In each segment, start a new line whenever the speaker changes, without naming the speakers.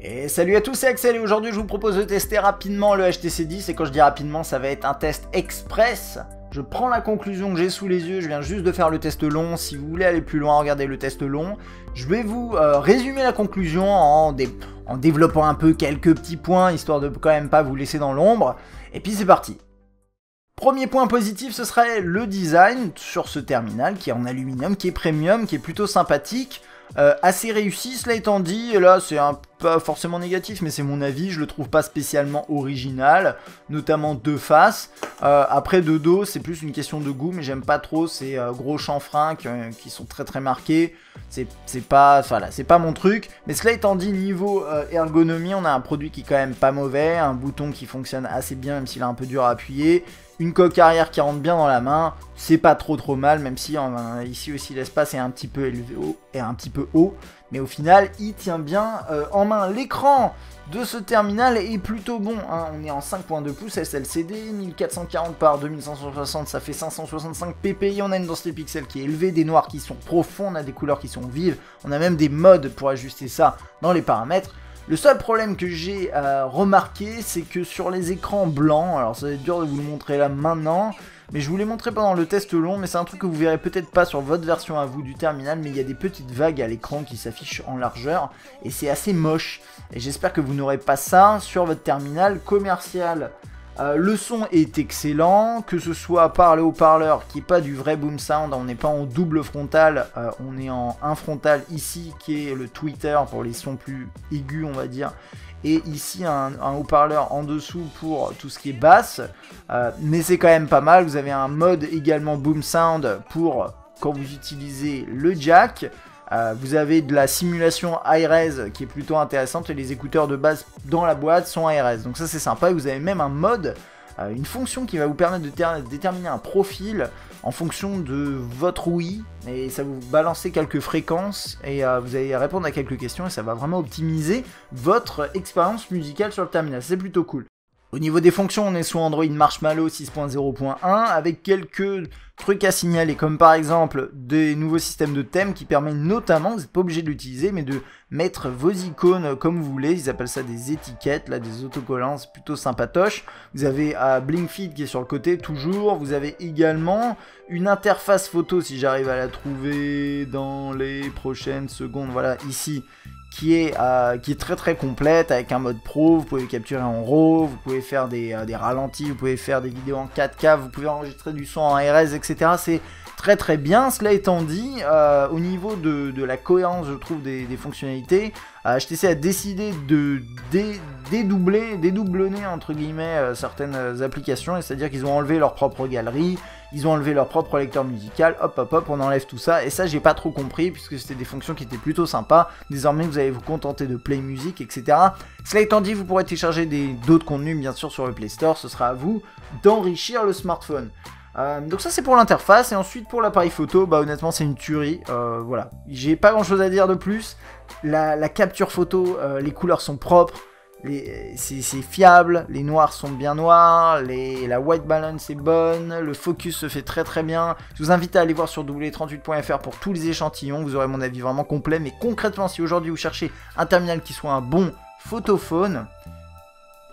Et salut à tous, c'est Axel et aujourd'hui je vous propose de tester rapidement le HTC 10 et quand je dis rapidement ça va être un test express. Je prends la conclusion que j'ai sous les yeux, je viens juste de faire le test long, si vous voulez aller plus loin regardez le test long. Je vais vous résumer la conclusion en développant un peu quelques petits points histoire de quand même pas vous laisser dans l'ombre. Et puis c'est parti. Premier point positif, ce serait le design sur ce terminal qui est en aluminium, qui est premium, qui est plutôt sympathique. Assez réussi, cela étant dit, et là c'est pas forcément négatif mais c'est mon avis, je le trouve pas spécialement original, notamment de face. Après de dos c'est plus une question de goût mais j'aime pas trop ces gros chanfreins qui sont très marqués, c'est pas mon truc. Mais cela étant dit, niveau ergonomie on a un produit qui est quand même pas mauvais, un bouton qui fonctionne assez bien même s'il est un peu dur à appuyer. Une coque arrière qui rentre bien dans la main, c'est pas trop mal, même si ici aussi l'espace est un petit peu élevé et un petit peu haut. Mais au final, il tient bien en main. L'écran de ce terminal est plutôt bon. Hein. On est en 5.2 pouces SLCD, 1440 par 2560, ça fait 565 ppi. On a une densité pixels qui est élevée, des noirs qui sont profonds, on a des couleurs qui sont vives. On a même des modes pour ajuster ça dans les paramètres. Le seul problème que j'ai remarqué, c'est que sur les écrans blancs, alors ça va être dur de vous le montrer là maintenant, mais je vous l'ai montré pendant le test long, mais c'est un truc que vous verrez peut-être pas sur votre version à vous du terminal, mais il y a des petites vagues à l'écran qui s'affichent en largeur, et c'est assez moche, et j'espère que vous n'aurez pas ça sur votre terminal commercial. Le son est excellent, que ce soit par le haut-parleur qui n'est pas du vrai boom sound, on n'est pas en double frontal, on est en un frontal ici qui est le tweeter pour les sons plus aigus on va dire, et ici un haut-parleur en dessous pour tout ce qui est basse, mais c'est quand même pas mal. Vous avez un mode également boom sound pour quand vous utilisez le jack. Vous avez de la simulation high-res qui est plutôt intéressante et les écouteurs de base dans la boîte sont high-res. Donc ça c'est sympa et vous avez même un mode, une fonction qui va vous permettre de déterminer un profil en fonction de votre ouïe et ça va vous balancer quelques fréquences et vous allez répondre à quelques questions et ça va vraiment optimiser votre expérience musicale sur le terminal. C'est plutôt cool. Au niveau des fonctions, on est sous Android Marshmallow 6.0.1 avec quelques trucs à signaler, comme par exemple des nouveaux systèmes de thèmes qui permettent notamment, vous n'êtes pas obligé de l'utiliser, mais de mettre vos icônes comme vous voulez. Ils appellent ça des étiquettes, là, des autocollants, c'est plutôt sympatoche. Vous avez Blinkfeed qui est sur le côté toujours. Vous avez également une interface photo, si j'arrive à la trouver dans les prochaines secondes, voilà, ici. Qui est très complète avec un mode pro, vous pouvez capturer en RAW, vous pouvez faire des ralentis, vous pouvez faire des vidéos en 4K, vous pouvez enregistrer du son en RS, etc. C'est très bien. Cela étant dit, au niveau de la cohérence, je trouve, des fonctionnalités, HTC a décidé de dédoublonner entre guillemets certaines applications, c'est-à-dire qu'ils ont enlevé leur propre galerie, ils ont enlevé leur propre lecteur musical, hop, on enlève tout ça, et ça j'ai pas trop compris, puisque c'était des fonctions qui étaient plutôt sympas. Désormais vous allez vous contenter de Play Music, etc. Cela étant dit, vous pourrez télécharger d'autres contenus bien sûr sur le Play Store, ce sera à vous d'enrichir le smartphone. Donc ça c'est pour l'interface, et ensuite pour l'appareil photo, bah honnêtement c'est une tuerie, voilà, j'ai pas grand chose à dire de plus. La capture photo, les couleurs sont propres, c'est fiable, les noirs sont bien noirs, la white balance est bonne, le focus se fait très bien. Je vous invite à aller voir sur w38.fr pour tous les échantillons, vous aurez mon avis vraiment complet. Mais concrètement, si aujourd'hui vous cherchez un terminal qui soit un bon photophone,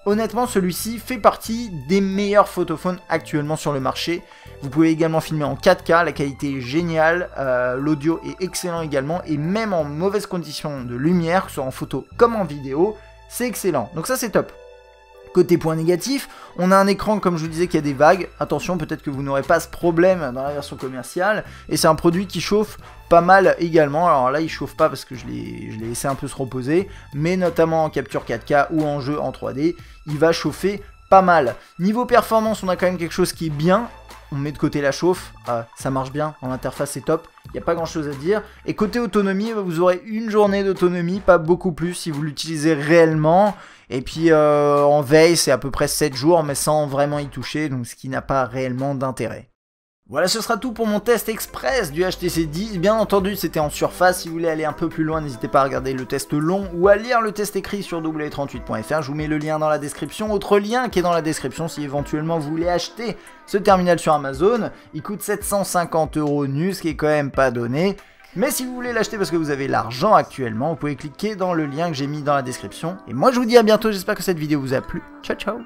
honnêtement, celui-ci fait partie des meilleurs photophones actuellement sur le marché. Vous pouvez également filmer en 4K, la qualité est géniale, l'audio est excellent également, et même en mauvaises conditions de lumière, que ce soit en photo comme en vidéo, c'est excellent. Donc ça c'est top. Côté point négatif, on a un écran comme je vous disais qui a des vagues. Attention, peut-être que vous n'aurez pas ce problème dans la version commerciale. Et c'est un produit qui chauffe pas mal également. Alors là il chauffe pas parce que je l'ai laissé un peu se reposer, mais notamment en capture 4K ou en jeu en 3D, il va chauffer pas mal. Niveau performance, on a quand même quelque chose qui est bien. On met de côté la chauffe, ça marche bien, en interface c'est top, il n'y a pas grand chose à dire. Et côté autonomie, vous aurez une journée d'autonomie, pas beaucoup plus si vous l'utilisez réellement. Et puis en veille c'est à peu près 7 jours, mais sans vraiment y toucher, donc ce qui n'a pas réellement d'intérêt. Voilà, ce sera tout pour mon test express du HTC 10. Bien entendu, c'était en surface. Si vous voulez aller un peu plus loin, n'hésitez pas à regarder le test long ou à lire le test écrit sur w38.fr. Je vous mets le lien dans la description. Autre lien qui est dans la description si éventuellement vous voulez acheter ce terminal sur Amazon. Il coûte 750 € nu, ce qui est quand même pas donné. Mais si vous voulez l'acheter parce que vous avez l'argent actuellement, vous pouvez cliquer dans le lien que j'ai mis dans la description. Et moi je vous dis à bientôt, j'espère que cette vidéo vous a plu. Ciao ciao.